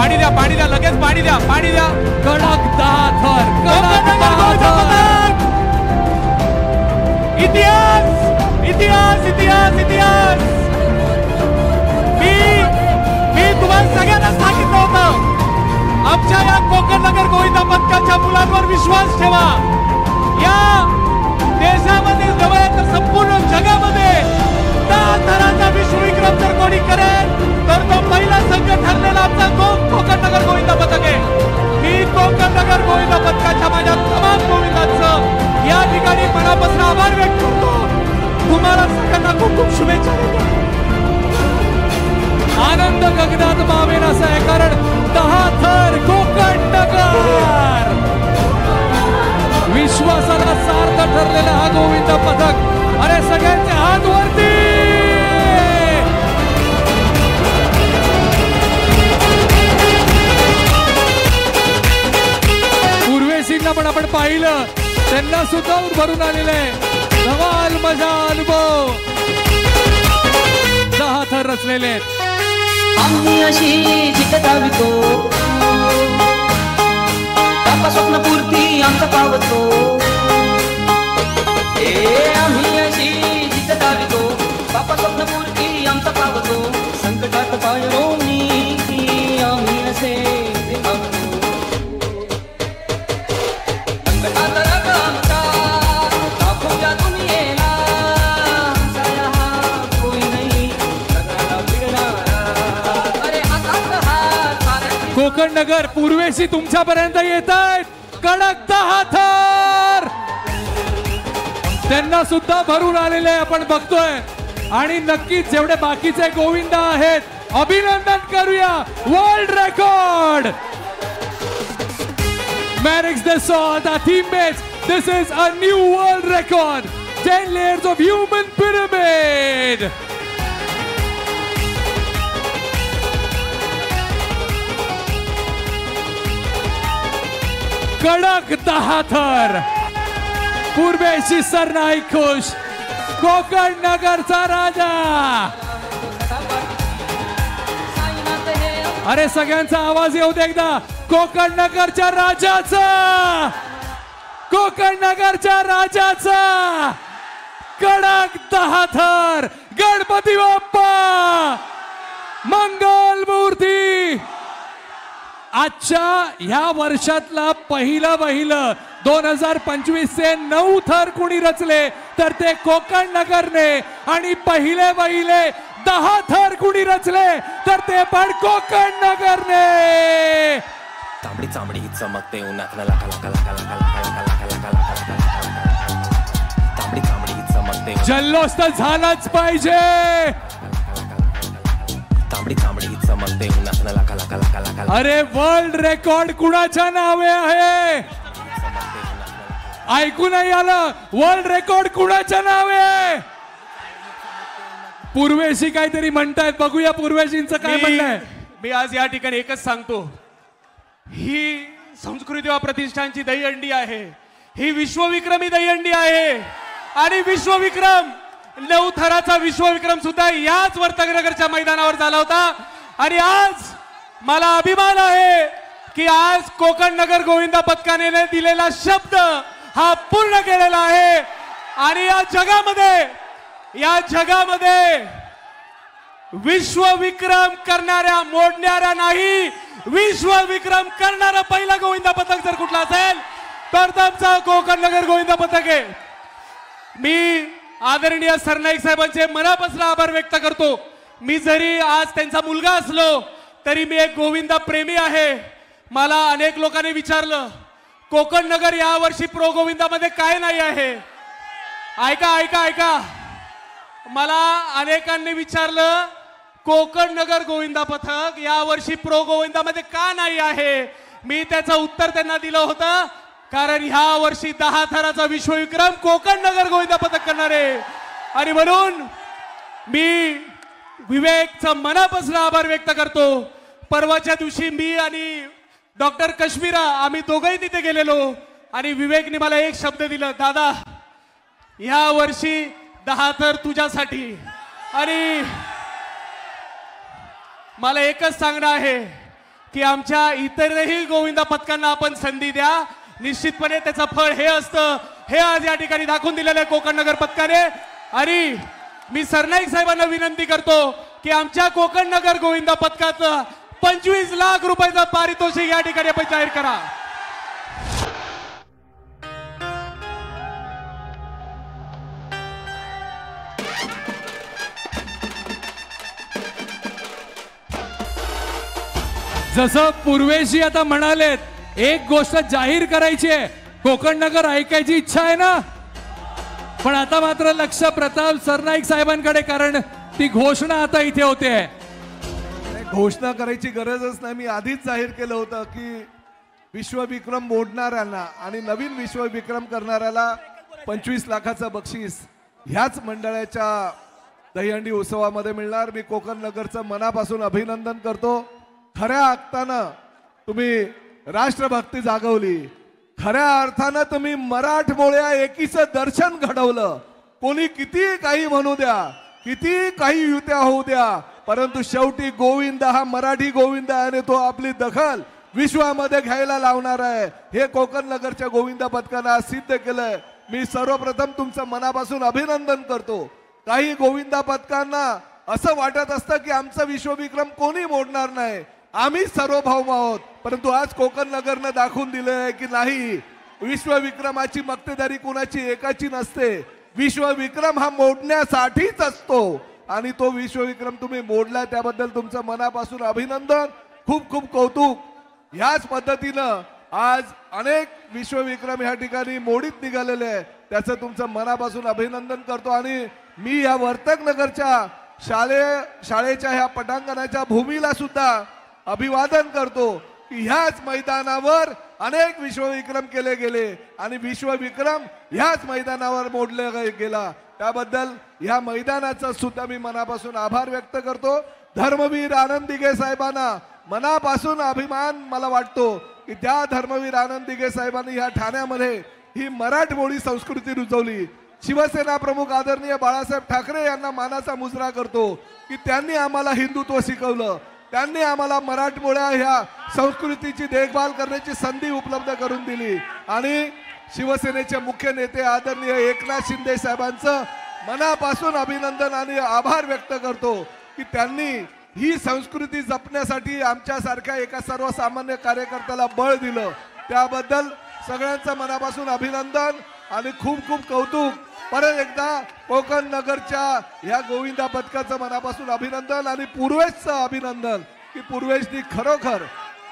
पाणी द्या, पाणी द्या, लगेच पाणी द्या, पाणी द्या. कडक 10 थर, कडक 10 थर. इतिहास इतिहास इतिहास इतिहास. मी तुम्हाला सगळ्यांना सांगितलं होतं, आमच्या या कोकण नगर गोविंदा पथकाच्या मुलांवर विश्वास ठेवा. या देशामध्ये जवळ संपूर्ण जगामध्ये 10 थरांचा विश्वविक्रम जर कोणी करेल तर तो पहिला संघ ठरलेला आमचा कोकण नगर गोविंदा पथक आहे. मी कोकण नगर गोविंदा पथकाच्या माझ्या तमाम गोविंदांचं या ठिकाणी मनापासून आभार व्यक्त करतो. तुम्हाला सगळ्यांना खूप खूप शुभेच्छा देतो. आनंद गगनात मावेन असा आहे, कारण 10 थर कोकण नगर. विश्वासाला सार्थ ठरलेला हा गोविंद पथक. अरे सगळ्यांचे हात वरती. पूर्वेशींना पण आपण पाहिलं, त्यांना सुद्धा भरून आलेलं आहे. धमाल मजा अनुभव. 10 थर रचलेले आहेत. आम्ही अशी जित धावितो, बापा स्वप्नपूर्ती आमचा पावतो. आम्ही अशी जित धावितो, बापा स्वप्नपूर्ती आमचा पावतो. संकटात पाय रोवणी आम्ही असे धावतो. संकटात रग आमचा दाखवूया दुनियेला, साया हा कोणी नाही सगळ्याला फिरणारा. कोकण नगर पूर्वेशी तुमच्यापर्यंत येत आहेत. कडक 10 थर त्यांना सुद्धा भरून आलेले आपण बघतोय. आणि नक्कीच जेवढे बाकीचे गोविंदा आहेत अभिनंदन करूया. World record. Manix Dassault, our teammates, this is a new world record. 10 layers of human pyramid. कडक 10 थर. पूर्वेशी सरनाईक खुश. कोकण नगरचा राजा. अरे सगळ्यांचा आवाज येऊ दे एकदा. कोकण नगरच्या राजाचा, कोकण नगरच्या राजाचा कडक 10 थर. गणपती बाप्पा मंगल मूर्ती. आजच्या ह्या वर्षातला पहिलं 2025 चे 9 थर कुणी रचले तर ते कोकण नगरने. आणि पहिले 10 थर कुणी रचले तर ते पण कोकण नगरने. तांबडी चांबडी चमकते उन्हात लका लका लका लका लका लका लका लका लका. तांबडी चांबडी चमकते. जल्लोष तर झालाच पाहिजे. तांबडी चांबडी चमकते उन्हात लका लका लका लका. अरे वर्ल्ड रेकॉर्ड कुणाच्या नावे आहे ऐकू नाही आलं. वर्ल्ड रेकॉर्ड कुणाच्या नावे आहे. पूर्वेशी काहीतरी म्हणतायत, बघूया पूर्वेशींचं काय म्हणणं आहे. मी आज या ठिकाणी एकच सांगतो, ही संस्कृती व प्रतिष्ठानची दहीहंडी आहे. ही विश्वविक्रमी दहीहंडी आहे. आणि विश्वविक्रम 9 थराचा विश्वविक्रम सुद्धा याच वर्तकनगरच्या मैदानावर झाला होता. आणि आज मला अभिमान आहे की आज कोकण नगर गोविंदा पथकाने दिलेला शब्द हा पूर्ण केलेला आहे. आणि या जगामध्ये विश्वविक्रम करणाऱ्या, मोडणाऱ्या नाही, विश्वविक्रम करणारा पहिला गोविंदा पथक जर कुठला असेल तर आमचा कोकण नगर गोविंदा पथक आहे. मी आदरणीय सरनाईक साहेबांचे मनापासून आभार व्यक्त करतो. मी जरी आज त्यांचा मुलगा असलो तरी मी एक गोविंदा प्रेमी आहे. मला अनेक लोकांनी विचारलं कोकण नगर या वर्षी प्रो गोविंदामध्ये काय नाही आहे. ऐका ऐका ऐका, मला अनेकांनी विचारलं कोकण नगर गोविंदा पथक या वर्षी प्रो गोविंदामध्ये का नाही आहे. मी त्याचं उत्तर त्यांना दिलं होतं, कारण ह्या वर्षी 10 थराचा विश्वविक्रम कोकण नगर गोविंदा पथक करणार आहे. आणि म्हणून मी विवेकचा मनापासून आभार व्यक्त करतो. परवाच्या दिवशी मी आणि डॉक्टर कश्मीरा आम्ही दोघंही तिथे गेलेलो आणि विवेकने मला एक शब्द दिला, दादा ह्या वर्षी 10 थर तुझ्यासाठी. आणि मला एकच सांगणं आहे, की आमच्या इतरही गोविंदा पथकांना आपण संधी द्या, निश्चितपणे त्याचं फळ हे असतं, हे आज या ठिकाणी दाखवून दिलेलं आहे कोकण नगर पथकाने. आणि मी सरनाईक साहेबांना विनंती करतो की आमच्या कोकण नगर गोविंदा पथकाचं 25 लाख रुपयाचं पारितोषिक या ठिकाणी आपण जाहीर करा. जसं पूर्वेशी आता म्हणालेत, एक गोष्ट जाहीर करायची आहे, कोकण नगर ऐकायची इच्छा आहे ना, पण आता मात्र लक्ष प्रताप सरनाईक साहेबांकडे, कारण ती घोषणा आता इथे होते. घोषणा करायची गरजच नाही, मी आधीच जाहीर केलं होतं की विश्वविक्रम मोडणाऱ्यांना आणि नवीन विश्वविक्रम करणाऱ्याला 25 लाखाचं बक्षीस ह्याच मंडळाच्या दहीहंडी उत्सवामध्ये मिळणार. मी कोकण नगरचं मनापासून अभिनंदन करतो. खऱ्या अर्थानं तुम्ही राष्ट्रभक्ती जागवली, खऱ्या अर्थानं तुम्ही मराठमोळ्या एकीचं दर्शन घडवलं. कोणी किती काही म्हणू द्या, किती काही युत्या होऊ द्या, परंतु शेवटी गोविंद हा मराठी गोविंद आहे आणि तो आपली दखल विश्वामध्ये घ्यायला लावणार आहे. हे कोकण नगरच्या गोविंदा पथकानं आज सिद्ध केलंय. मी सर्वप्रथम तुमचं मनापासून अभिनंदन करतो. काही गोविंदा पथकांना असं वाटत असतं की आमचा विश्वविक्रम कोणी मोडणार नाही, आम्ही सार्वभौम आहोत, परंतु आज कोकण नगरनं दाखवून दिलंय की नाही, विश्वविक्रमाची मक्तेदारी कुणाची एकाची नसते. विश्वविक्रम हा मोडण्यासाठीच असतो आणि तो विश्वविक्रम तुम्ही मोडला, त्याबद्दल तुमचं मनापासून अभिनंदन, खूप खूप कौतुक. ह्याच पद्धतीनं आज अनेक विश्वविक्रम ह्या ठिकाणी मोडीत निघालेले आहे, त्याचं तुमचं मनापासून अभिनंदन करतो. आणि मी या वर्तक नगरच्या शाळेच्या ह्या पटांगणाच्या भूमीला सुद्धा अभिवादन करतो की ह्याच मैदानावर अनेक विश्वविक्रम केले गेले आणि विश्वविक्रम ह्याच मैदानावर मोडले गेला. त्याबद्दल ह्या मैदानाचा सुद्धा मी मनापासून आभार व्यक्त करतो. धर्मवीर आनंद दिघे साहेबांना मनापासून अभिमान मला वाटतो की त्या धर्मवीर आनंद दिघे साहेबांनी ह्या ठाण्यामध्ये ही मराठमोळी संस्कृती रुजवली. शिवसेना प्रमुख आदरणीय बाळासाहेब ठाकरे यांना मानाचा मुजरा करतो की त्यांनी आम्हाला हिंदुत्व शिकवलं, त्यांनी आम्हाला मराठमोळ्या ह्या संस्कृतीची देखभाल करण्याची संधी उपलब्ध करून दिली. आणि शिवसेनेचे मुख्य नेते आदरणीय एकनाथ शिंदे साहेबांचं मनापासून अभिनंदन आणि आभार व्यक्त करतो की त्यांनी ही संस्कृती जपण्यासाठी आमच्यासारख्या एका सर्वसामान्य कार्यकर्त्याला बळ दिलं. त्याबद्दल सगळ्यांचं मनापासून अभिनंदन आणि खूप खूप कौतुक. परत एकदा कोकण नगरच्या या गोविंदा पथकाचं मनापासून अभिनंदन आणि पूर्वेशचं अभिनंदन की पूर्वेशनी खरोखर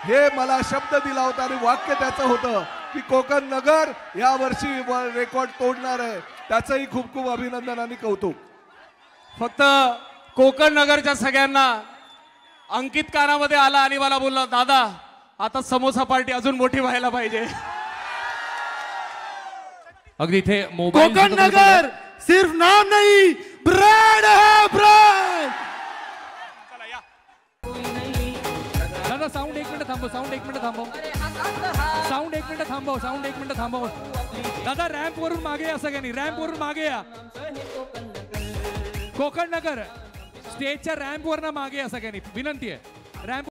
हे मला शब्द दिला होता आणि वाक्य त्याचं होतं की कोकण नगर या वर्षी रेकॉर्ड तोडणार आहे. त्याचंही खूप खूप अभिनंदन आणि कौतुक. फक्त कोकण नगरच्या सगळ्यांना अंकित कानामध्ये आला आणि मला बोलला, दादा आता समोसा पार्टी अजून मोठी व्हायला पाहिजे. अगदी इथे मोबाईल कोकण नगर सिर्फ नाम नहीं, ब्रांड है ब्रांड. दादा साऊंड एक मिनिट थांबव, साऊंड एक मिनिट थांबव, साऊंड एक मिनिट थांबव, साऊंड एक मिनिट थांबव. दादा रॅम्प वरून मागे या, सगळ्यांनी रॅम्प वरून मागे या. कोकण नगर स्टेजच्या रॅम्प वरनं मागे या सगळ्यांनी, विनंती आहे. रॅम्प